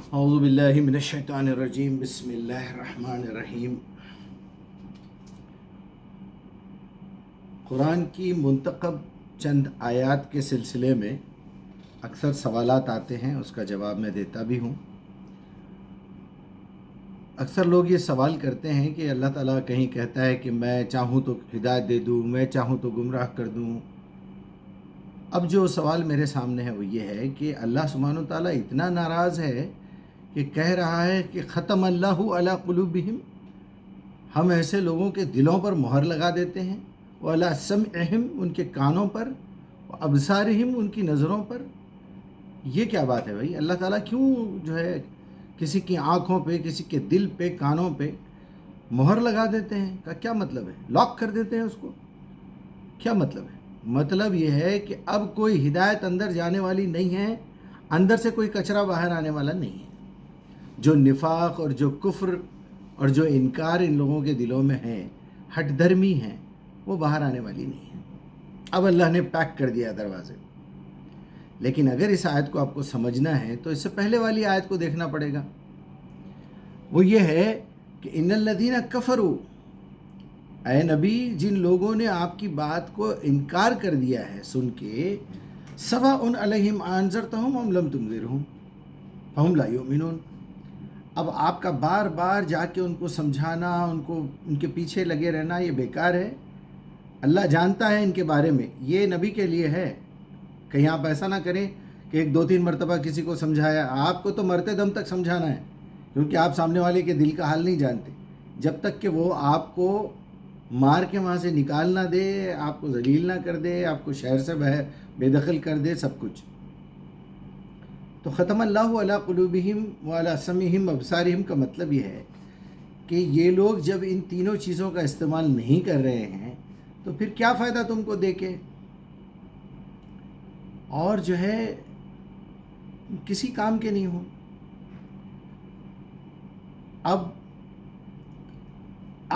اعوذ باللہ من الشیطان الرجیم، بسم اللہ الرحمن الرحیم۔ قرآن کی منتخب چند آیات کے سلسلے میں اکثر سوالات آتے ہیں، اس کا جواب میں دیتا بھی ہوں۔ اکثر لوگ یہ سوال کرتے ہیں کہ اللہ تعالیٰ کہیں کہتا ہے کہ میں چاہوں تو ہدایت دے دوں، میں چاہوں تو گمراہ کر دوں۔ اب جو سوال میرے سامنے ہے وہ یہ ہے کہ اللہ سبحانہ و تعالیٰ اتنا ناراض ہے کہ کہہ رہا ہے کہ ختم اللہ علی قلوبہم، ہم ایسے لوگوں کے دلوں پر مہر لگا دیتے ہیں، وعلی سمعہم، ان کے کانوں پر، وابصارہم، ان کی نظروں پر۔ یہ کیا بات ہے بھائی؟ اللہ تعالیٰ کیوں جو ہے کسی کی آنکھوں پہ، کسی کے دل پہ، کانوں پہ مہر لگا دیتے ہیں؟ کا کیا مطلب ہے؟ لاک کر دیتے ہیں اس کو؟ کیا مطلب ہے؟ مطلب یہ ہے کہ اب کوئی ہدایت اندر جانے والی نہیں ہے، اندر سے کوئی کچرا باہر آنے والا نہیں ہے۔ جو نفاق اور جو کفر اور جو انکار ان لوگوں کے دلوں میں ہے، ہٹ دھرمی ہیں، وہ باہر آنے والی نہیں ہے۔ اب اللہ نے پیک کر دیا دروازے۔ لیکن اگر اس آیت کو آپ کو سمجھنا ہے تو اس سے پہلے والی آیت کو دیکھنا پڑے گا۔ وہ یہ ہے کہ ان الذین کفروا، اے نبی، جن لوگوں نے آپ کی بات کو انکار کر دیا ہے سن کے، سواء علیہم انذرتہم ام لم تنذرہم فہم لا یؤمنون۔ اب آپ کا بار بار جا کے ان کو سمجھانا، ان کے پیچھے لگے رہنا، یہ بیکار ہے۔ اللہ جانتا ہے ان کے بارے میں، یہ نبی کے لیے ہے۔ کہیں آپ ایسا نہ کریں کہ ایک دو تین مرتبہ کسی کو سمجھایا، آپ کو تو مرتے دم تک سمجھانا ہے، کیونکہ آپ سامنے والے کے دل کا حال نہیں جانتے۔ جب تک کہ وہ آپ کو مار کے وہاں سے نکال نہ دے، آپ کو ذلیل نہ کر دے، آپ کو شہر سے بے دخل کر دے، سب کچھ۔ تو ختم اللہ علی قلوبہم وعلی سمعہم وابصارہم کا مطلب یہ ہے کہ یہ لوگ جب ان تینوں چیزوں کا استعمال نہیں کر رہے ہیں تو پھر کیا فائدہ تم کو دے کے؟ اور جو ہے کسی کام کے نہیں ہو۔ اب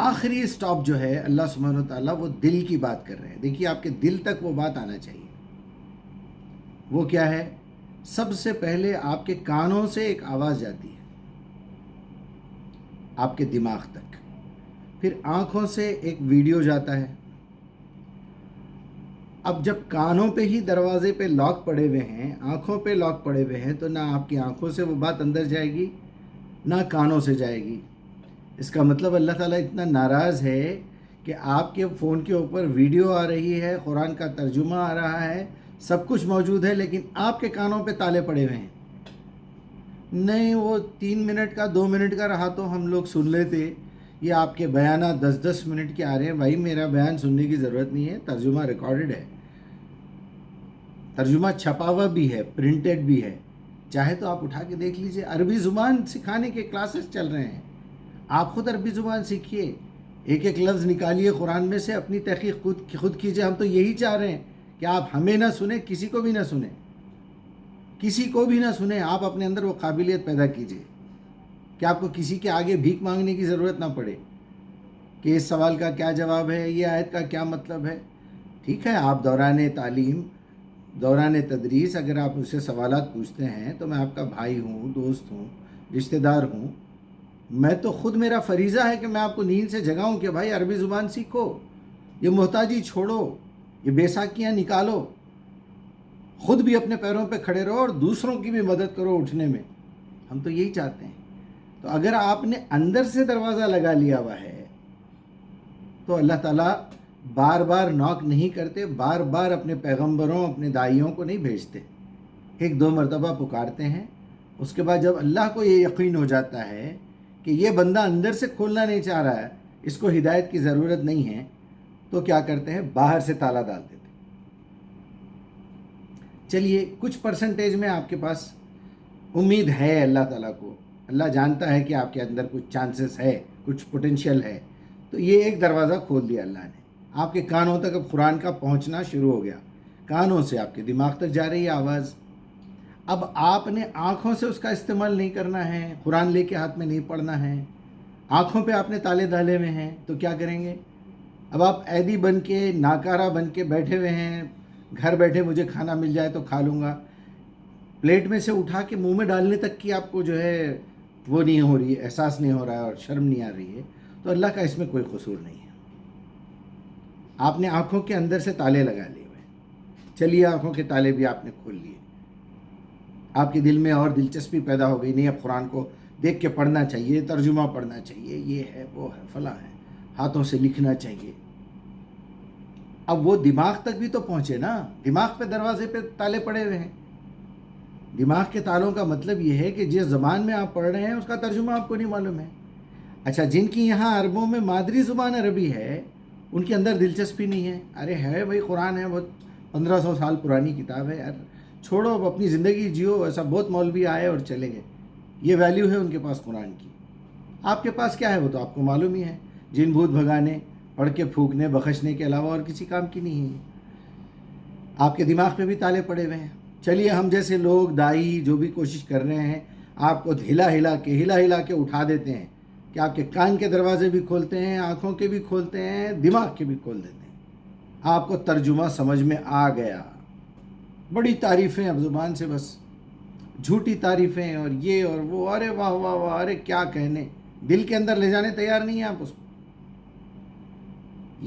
آخری سٹاپ جو ہے اللہ سبحانہ و تعالیٰ وہ دل کی بات کر رہے ہیں۔ دیکھیے آپ کے دل تک وہ بات آنا چاہیے۔ وہ کیا ہے؟ سب سے پہلے آپ کے کانوں سے ایک آواز جاتی ہے آپ کے دماغ تک، پھر آنکھوں سے ایک ویڈیو جاتا ہے۔ اب جب کانوں پہ ہی دروازے پہ لاک پڑے ہوئے ہیں، آنکھوں پہ لاک پڑے ہوئے ہیں، تو نہ آپ کی آنکھوں سے وہ بات اندر جائے گی، نہ کانوں سے جائے گی۔ اس کا مطلب اللہ تعالیٰ اتنا ناراض ہے کہ آپ کے فون کے اوپر ویڈیو آ رہی ہے، قرآن کا ترجمہ آ رہا ہے، سب کچھ موجود ہے، لیکن آپ کے کانوں پہ تالے پڑے ہوئے ہیں۔ نہیں، وہ 3 منٹ کا 2 منٹ کا رہا تو ہم لوگ سن لیتے، یہ آپ کے بیانات 10 منٹ کے آ رہے ہیں۔ بھائی میرا بیان سننے کی ضرورت نہیں ہے، ترجمہ ریکارڈڈ ہے، ترجمہ چھپا ہوا بھی ہے، پرنٹڈ بھی ہے، چاہے تو آپ اٹھا کے دیکھ لیجئے۔ عربی زبان سکھانے کے کلاسز چل رہے ہیں، آپ خود عربی زبان سیکھیے، ایک ایک لفظ نکالیے قرآن میں سے، اپنی تحقیق خود کیجئے۔ ہم تو یہی چاہ رہے ہیں کہ آپ ہمیں نہ سنیں، کسی کو بھی نہ سنیں، کسی کو بھی نہ سنیں۔ آپ اپنے اندر وہ قابلیت پیدا کیجئے کہ آپ کو کسی کے آگے بھیک مانگنے کی ضرورت نہ پڑے کہ اس سوال کا کیا جواب ہے، یہ آیت کا کیا مطلب ہے۔ ٹھیک ہے، آپ دوران تعلیم، دوران تدریس اگر آپ مجھ سے سوالات پوچھتے ہیں تو میں آپ کا بھائی ہوں، دوست ہوں، رشتہ دار ہوں۔ میں تو خود، میرا فریضہ ہے کہ میں آپ کو نیند سے جگاؤں کہ بھائی عربی زبان سیکھو، یہ محتاجی چھوڑو، یہ بیساکیاں نکالو، خود بھی اپنے پیروں پہ کھڑے رہو اور دوسروں کی بھی مدد کرو اٹھنے میں۔ ہم تو یہی چاہتے ہیں۔ تو اگر آپ نے اندر سے دروازہ لگا لیا ہوا ہے تو اللہ تعالیٰ بار بار ناک نہیں کرتے، بار بار اپنے پیغمبروں، اپنے داعیوں کو نہیں بھیجتے، 1-2 مرتبہ پکارتے ہیں۔ اس کے بعد جب اللہ کو یہ یقین ہو جاتا ہے کہ یہ بندہ اندر سے کھولنا نہیں چاہ رہا ہے، اس کو ہدایت کی ضرورت نہیں ہے، تو کیا کرتے ہیں؟ باہر سے تالا ڈال دیتے ہیں۔ چلیے کچھ پرسنٹیج میں آپ کے پاس امید ہے اللہ تعالیٰ کو، اللہ جانتا ہے کہ آپ کے اندر کچھ چانسز ہے، کچھ پوٹینشیل ہے، تو یہ ایک دروازہ کھول دیا اللہ نے۔ آپ کے کانوں تک اب قرآن کا پہنچنا شروع ہو گیا، کانوں سے آپ کے دماغ تک جا رہی ہے آواز۔ اب آپ نے آنکھوں سے اس کا استعمال نہیں کرنا ہے، قرآن لے کے ہاتھ میں نہیں پڑھنا ہے، آنکھوں پہ آپ نے تالے ڈالے ہوئے ہیں، تو کیا کریں گے؟ اب آپ عیدی بن کے، ناکارہ بن کے بیٹھے ہوئے ہیں، گھر بیٹھے مجھے کھانا مل جائے تو کھا لوں گا۔ پلیٹ میں سے اٹھا کے منہ میں ڈالنے تک کی آپ کو جو ہے وہ نہیں ہو رہی ہے، احساس نہیں ہو رہا ہے اور شرم نہیں آ رہی ہے، تو اللہ کا اس میں کوئی قصور نہیں ہے۔ آپ نے آنکھوں کے اندر سے تالے لگا لیے ہوئے، چلیے آنکھوں کے تالے بھی آپ نے کھول لیے، آپ کے دل میں اور دلچسپی پیدا ہو گئی، نہیں اب قرآن کو دیکھ کے پڑھنا چاہیے، ترجمہ پڑھنا چاہیے، یہ ہے وہ ہے فلاں ہے، ہاتھوں سے لکھنا چاہیے۔ اب وہ دماغ تک بھی تو پہنچے نا، دماغ پہ دروازے پہ تالے پڑے ہوئے ہیں۔ دماغ کے تالوں کا مطلب یہ ہے کہ جس زبان میں آپ پڑھ رہے ہیں اس کا ترجمہ آپ کو نہیں معلوم ہے۔ اچھا، جن کی یہاں عربوں میں مادری زبان عربی ہے ان کے اندر دلچسپی نہیں ہے، ارے ہے بھائی قرآن ہے، بہت 1500 سال پرانی کتاب ہے یار، چھوڑو اب اپنی زندگی جیو، ایسا بہت مولوی آئے اور چلے گئے، یہ ویلیو ہے ان کے پاس قرآن کی۔ آپ کے پاس کیا ہے وہ تو آپ کو معلوم ہی ہے، جن بھوت بھگانے، پڑھ کے پھونکنے بخشنے کے علاوہ اور کسی کام کی نہیں ہے۔ آپ کے دماغ پہ بھی تالے پڑے ہوئے ہیں۔ چلیے ہم جیسے لوگ دائی جو بھی کوشش کر رہے ہیں آپ کو ہلا ہلا کے اٹھا دیتے ہیں کہ آپ کے کان کے دروازے بھی کھولتے ہیں، آنکھوں کے بھی کھولتے ہیں، دماغ کے بھی کھول دیتے ہیں۔ آپ کو ترجمہ سمجھ میں آ گیا، بڑی تعریفیں اب زبان سے، بس جھوٹی تعریفیں اور یہ اور وہ، ارے واہ واہ واہ، ارے کیا کہنے، دل کے اندر لے جانے تیار نہیں ہیں آپ اس کو،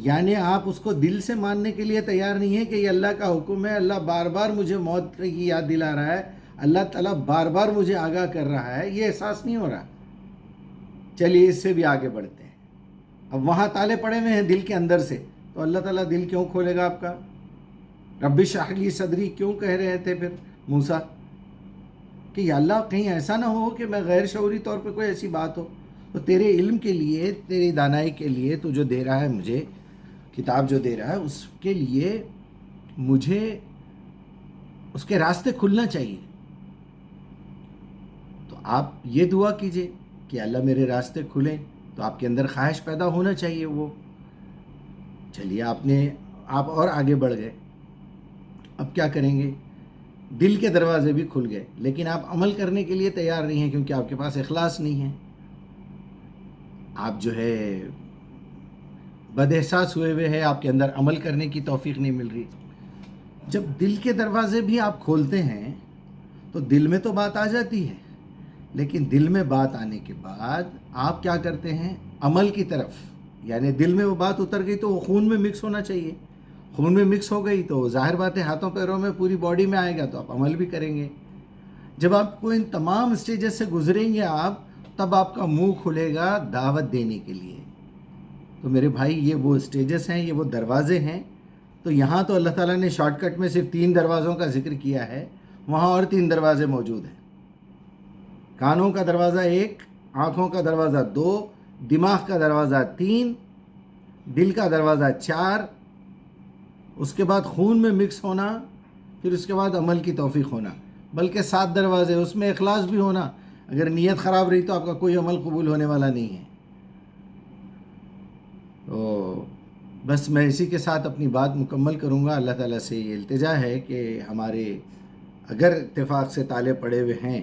یعنی آپ اس کو دل سے ماننے کے لیے تیار نہیں ہے کہ یہ اللہ کا حکم ہے، اللہ بار بار مجھے موت کی یاد دلا رہا ہے، اللہ تعالیٰ بار بار مجھے آگاہ کر رہا ہے، یہ احساس نہیں ہو رہا۔ چلیے اس سے بھی آگے بڑھتے ہیں۔ اب وہاں تالے پڑے ہوئے ہیں دل کے اندر سے، تو اللہ تعالیٰ دل کیوں کھولے گا آپ کا؟ رب اشرح لی صدری کیوں کہہ رہے تھے پھر موسیٰ کہ یا اللہ کہیں ایسا نہ ہو کہ میں غیر شعوری طور پہ کوئی ایسی بات ہو، تو تیرے علم کے لیے، تیری دانائی کے لیے تو جو دے رہا ہے مجھے، کتاب جو دے رہا ہے اس کے لیے مجھے اس کے راستے کھلنا چاہیے۔ تو آپ یہ دعا کیجئے کہ اللہ میرے راستے کھلیں، تو آپ کے اندر خواہش پیدا ہونا چاہیے وہ۔ چلیے آپ اور آگے بڑھ گئے، اب کیا کریں گے؟ دل کے دروازے بھی کھل گئے، لیکن آپ عمل کرنے کے لیے تیار نہیں ہیں کیونکہ آپ کے پاس اخلاص نہیں ہے، آپ جو ہے بد احساس ہوئے ہیں، آپ کے اندر عمل کرنے کی توفیق نہیں مل رہی۔ جب دل کے دروازے بھی آپ کھولتے ہیں تو دل میں تو بات آ جاتی ہے، لیکن دل میں بات آنے کے بعد آپ کیا کرتے ہیں؟ عمل کی طرف، یعنی دل میں وہ بات اتر گئی تو وہ خون میں مکس ہونا چاہیے، خون میں مکس ہو گئی تو ظاہر بات ہے ہاتھوں پیروں میں پوری باڈی میں آئے گا تو آپ عمل بھی کریں گے۔ جب آپ کو ان تمام اسٹیجز سے گزریں گے آپ، تب آپ کا منہ کھلے گا دعوت دینے کے لیے۔ تو میرے بھائی یہ وہ اسٹیجز ہیں، یہ وہ دروازے ہیں۔ تو یہاں تو اللہ تعالیٰ نے شارٹ کٹ میں صرف 3 دروازوں کا ذکر کیا ہے، وہاں اور 3 دروازے موجود ہیں۔ کانوں کا دروازہ 1، آنکھوں کا دروازہ 2، دماغ کا دروازہ 3، دل کا دروازہ 4، اس کے بعد خون میں مکس ہونا، پھر اس کے بعد عمل کی توفیق ہونا، بلکہ 7 دروازے، اس میں اخلاص بھی ہونا۔ اگر نیت خراب رہی تو آپ کا کوئی عمل قبول ہونے والا نہیں ہے۔ تو بس میں اسی کے ساتھ اپنی بات مکمل کروں گا۔ اللہ تعالیٰ سے یہ التجا ہے کہ ہمارے اگر اتفاق سے تالے پڑے ہوئے ہیں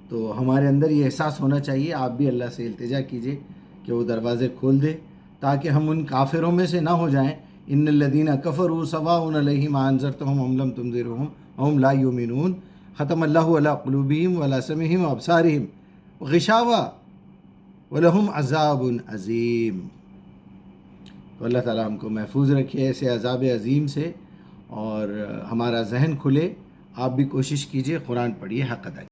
تو ہمارے اندر یہ احساس ہونا چاہیے، آپ بھی اللہ سے التجا کیجئے کہ وہ دروازے کھول دے، تاکہ ہم ان کافروں میں سے نہ ہو جائیں۔ ان الذین کفروا سواء علیہم انذرتہم ام لم تنذرہم ہم لا یؤمنون، ختم اللہ علی قلوبہم وعلی سمعہم وابصارہم غشاوہ ولہم عذاب عظیم۔ تو اللہ تعالیٰ ہم کو محفوظ رکھے ایسے عذاب عظیم سے، اور ہمارا ذہن کھلے۔ آپ بھی کوشش کیجئے، قرآن پڑھیے، حق ادا کیجیے۔